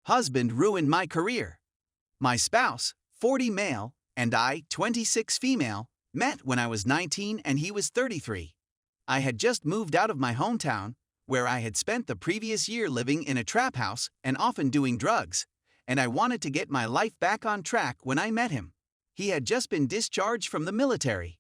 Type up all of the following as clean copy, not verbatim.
Husband ruined my career. My spouse, 40 male, and I, 26 female, met when I was 19 and he was 33. I had just moved out of my hometown, where I had spent the previous year living in a trap house and often doing drugs, and I wanted to get my life back on track when I met him. He had just been discharged from the military.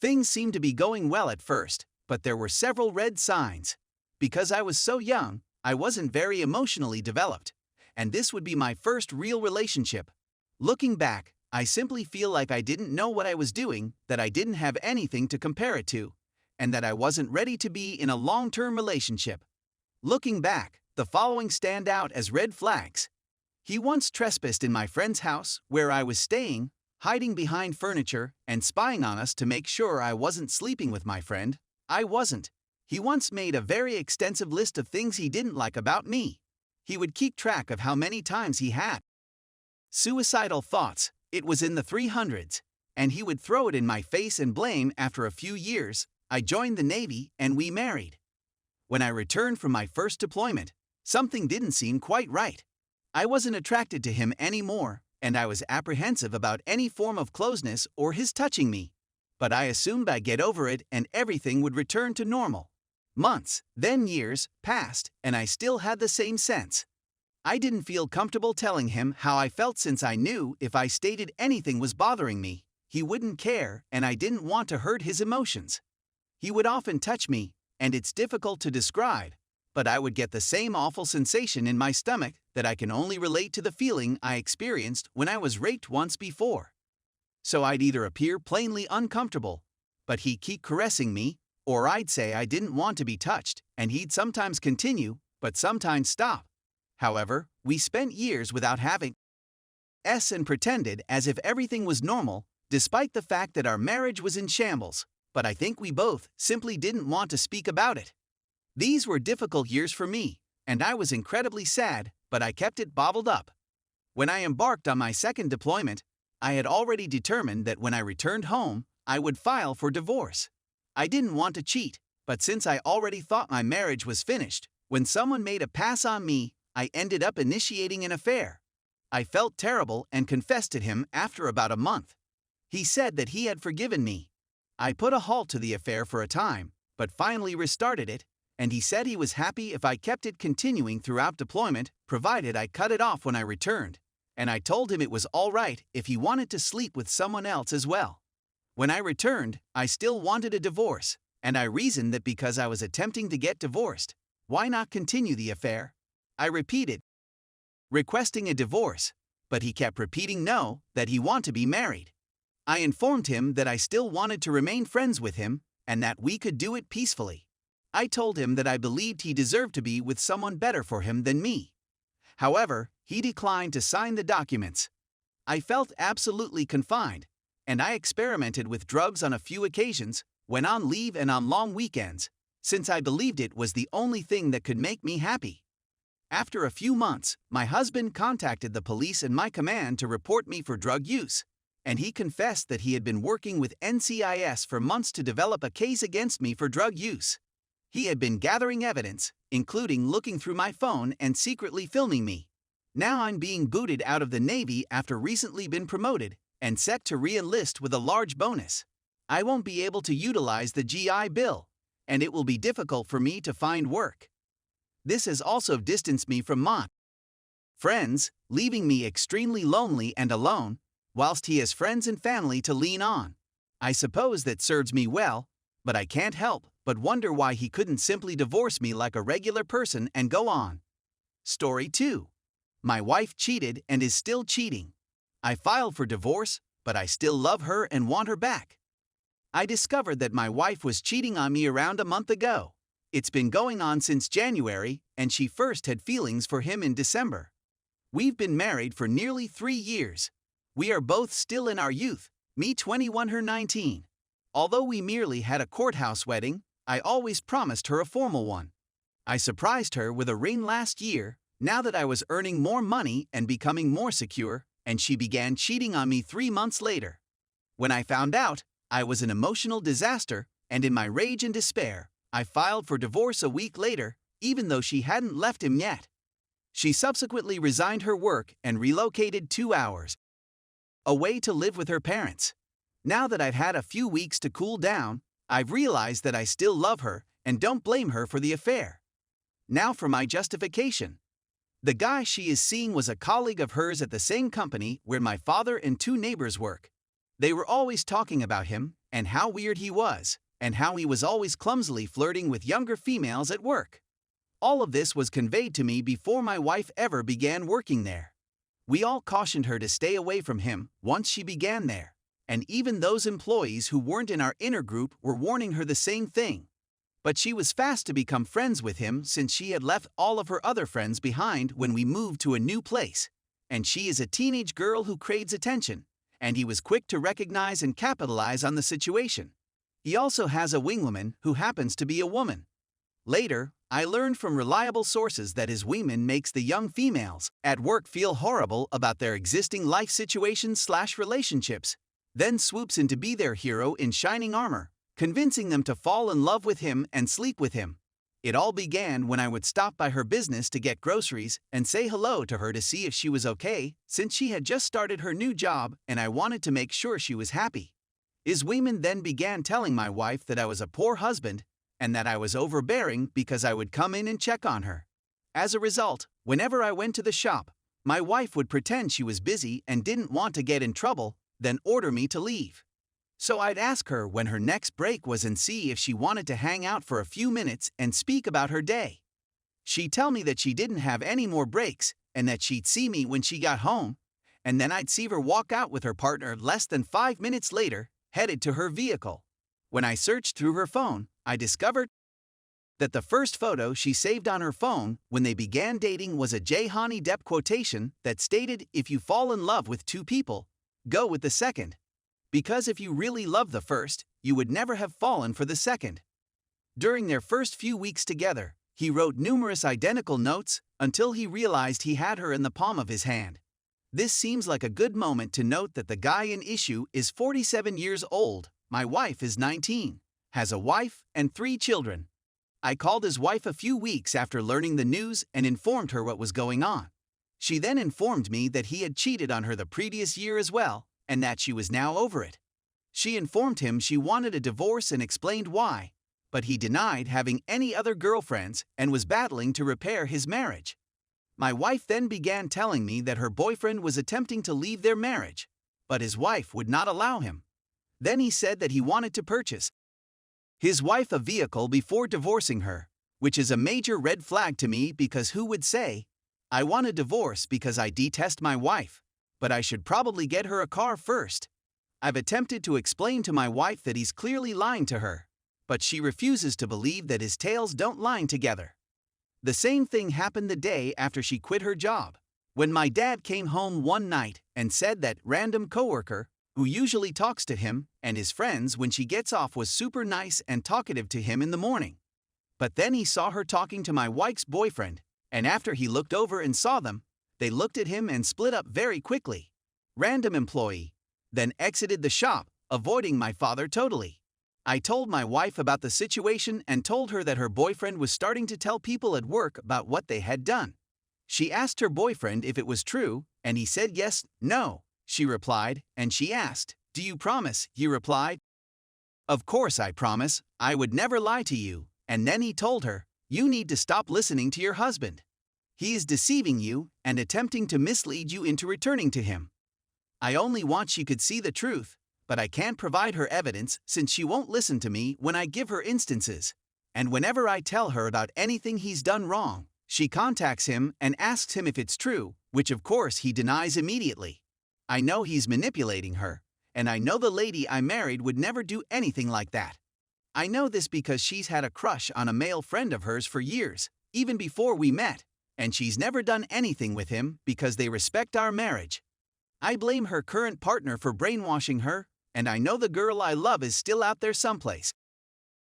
Things seemed to be going well at first, but there were several red signs. Because I was so young, I wasn't very emotionally developed, and this would be my first real relationship. Looking back, I simply feel like I didn't know what I was doing, that I didn't have anything to compare it to, and that I wasn't ready to be in a long-term relationship. Looking back, the following stand out as red flags. He once trespassed in my friend's house, where I was staying, hiding behind furniture and spying on us to make sure I wasn't sleeping with my friend. I wasn't. He once made a very extensive list of things he didn't like about me. He would keep track of how many times he had suicidal thoughts. It was in the 300s, and he would throw it in my face and blame. After a few years, I joined the Navy and we married. When I returned from my first deployment, something didn't seem quite right. I wasn't attracted to him anymore, and I was apprehensive about any form of closeness or his touching me. But I assumed I'd get over it and everything would return to normal. Months, then years, passed, and I still had the same sense. I didn't feel comfortable telling him how I felt since I knew if I stated anything was bothering me, he wouldn't care, and I didn't want to hurt his emotions. He would often touch me, and it's difficult to describe, but I would get the same awful sensation in my stomach that I can only relate to the feeling I experienced when I was raped once before. So I'd either appear plainly uncomfortable, but he'd keep caressing me, or I'd say I didn't want to be touched, and he'd sometimes continue, but sometimes stop. However, we spent years without having sex and pretended as if everything was normal, despite the fact that our marriage was in shambles, but I think we both simply didn't want to speak about it. These were difficult years for me, and I was incredibly sad, but I kept it bottled up. When I embarked on my second deployment, I had already determined that when I returned home, I would file for divorce. I didn't want to cheat, but since I already thought my marriage was finished, when someone made a pass on me, I ended up initiating an affair. I felt terrible and confessed to him after about a month. He said that he had forgiven me. I put a halt to the affair for a time, but finally restarted it, and he said he was happy if I kept it continuing throughout deployment, provided I cut it off when I returned, and I told him it was all right if he wanted to sleep with someone else as well. When I returned, I still wanted a divorce, and I reasoned that because I was attempting to get divorced, why not continue the affair? I repeated requesting a divorce, but he kept repeating no, that he wanted to be married. I informed him that I still wanted to remain friends with him, and that we could do it peacefully. I told him that I believed he deserved to be with someone better for him than me. However, he declined to sign the documents. I felt absolutely confined, and I experimented with drugs on a few occasions, went on leave and on long weekends, since I believed it was the only thing that could make me happy. After a few months, my husband contacted the police and my command to report me for drug use, and he confessed that he had been working with NCIS for months to develop a case against me for drug use. He had been gathering evidence, including looking through my phone and secretly filming me. Now I'm being booted out of the Navy after recently been promoted, and set to re-enlist with a large bonus. I won't be able to utilize the GI Bill, and it will be difficult for me to find work. This has also distanced me from my friends, leaving me extremely lonely and alone, whilst he has friends and family to lean on. I suppose that serves me well, but I can't help but wonder why he couldn't simply divorce me like a regular person and go on. Story 2. My wife cheated and is still cheating. I filed for divorce, but I still love her and want her back. I discovered that my wife was cheating on me around a month ago. It's been going on since January, and she first had feelings for him in December. We've been married for nearly 3 years. We are both still in our youth, me 21, her 19. Although we merely had a courthouse wedding, I always promised her a formal one. I surprised her with a ring last year, now that I was earning more money and becoming more secure, and she began cheating on me 3 months later. When I found out, I was an emotional disaster, and in my rage and despair, I filed for divorce a week later, even though she hadn't left him yet. She subsequently resigned her work and relocated 2 hours away to live with her parents. Now that I've had a few weeks to cool down, I've realized that I still love her and don't blame her for the affair. Now for my justification. The guy she is seeing was a colleague of hers at the same company where my father and 2 neighbors work. They were always talking about him and how weird he was, and how he was always clumsily flirting with younger females at work. All of this was conveyed to me before my wife ever began working there. We all cautioned her to stay away from him once she began there, and even those employees who weren't in our inner group were warning her the same thing. But she was fast to become friends with him since she had left all of her other friends behind when we moved to a new place, and she is a teenage girl who craves attention, and he was quick to recognize and capitalize on the situation. He also has a wingwoman who happens to be a woman. Later, I learned from reliable sources that his wingman makes the young females at work feel horrible about their existing life situations/relationships, then swoops in to be their hero in shining armor, convincing them to fall in love with him and sleep with him. It all began when I would stop by her business to get groceries and say hello to her to see if she was okay, since she had just started her new job and I wanted to make sure she was happy. His wingman then began telling my wife that I was a poor husband and that I was overbearing because I would come in and check on her. As a result, whenever I went to the shop, my wife would pretend she was busy and didn't want to get in trouble, then order me to leave. So I'd ask her when her next break was and see if she wanted to hang out for a few minutes and speak about her day. She'd tell me that she didn't have any more breaks and that she'd see me when she got home, and then I'd see her walk out with her partner less than 5 minutes later, headed to her vehicle. When I searched through her phone, I discovered that the first photo she saved on her phone when they began dating was a Johnny Depp quotation that stated, "If you fall in love with 2 people, go with the second. Because if you really loved the first, you would never have fallen for the second." During their first few weeks together, he wrote numerous identical notes until he realized he had her in the palm of his hand. This seems like a good moment to note that the guy in issue is 47 years old, my wife is 19, has a wife and 3 children. I called his wife a few weeks after learning the news and informed her what was going on. She then informed me that he had cheated on her the previous year as well, and that she was now over it. She informed him she wanted a divorce and explained why, but he denied having any other girlfriends and was battling to repair his marriage. My wife then began telling me that her boyfriend was attempting to leave their marriage, but his wife would not allow him. Then he said that he wanted to purchase his wife a vehicle before divorcing her, which is a major red flag to me because who would say, "I want a divorce because I detest my wife, but I should probably get her a car first." I've attempted to explain to my wife that he's clearly lying to her, but she refuses to believe that his tales don't line together. The same thing happened the day after she quit her job, when my dad came home one night and said that random coworker, who usually talks to him and his friends when she gets off, was super nice and talkative to him in the morning. But then he saw her talking to my wife's boyfriend, and after he looked over and saw them, they looked at him and split up very quickly. Random employee then exited the shop, avoiding my father totally. I told my wife about the situation and told her that her boyfriend was starting to tell people at work about what they had done. She asked her boyfriend if it was true, and he said yes, no, she replied, and she asked, "Do you promise?" He replied, "Of course I promise, I would never lie to you," and then he told her, "You need to stop listening to your husband. He is deceiving you and attempting to mislead you into returning to him. I only want she could see the truth, but I can't provide her evidence since she won't listen to me when I give her instances. And whenever I tell her about anything he's done wrong, she contacts him and asks him if it's true, which of course he denies immediately. I know he's manipulating her, and I know the lady I married would never do anything like that. I know this because she's had a crush on a male friend of hers for years, even before we met, and she's never done anything with him because they respect our marriage. I blame her current partner for brainwashing her, and I know the girl I love is still out there someplace.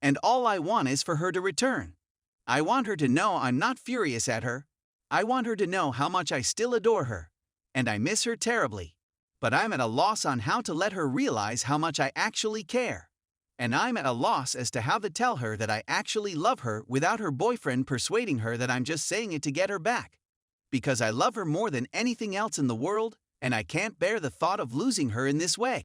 And all I want is for her to return. I want her to know I'm not furious at her. I want her to know how much I still adore her, and I miss her terribly. But I'm at a loss on how to let her realize how much I actually care. And I'm at a loss as to how to tell her that I actually love her without her boyfriend persuading her that I'm just saying it to get her back. because I love her more than anything else in the world, and I can't bear the thought of losing her in this way.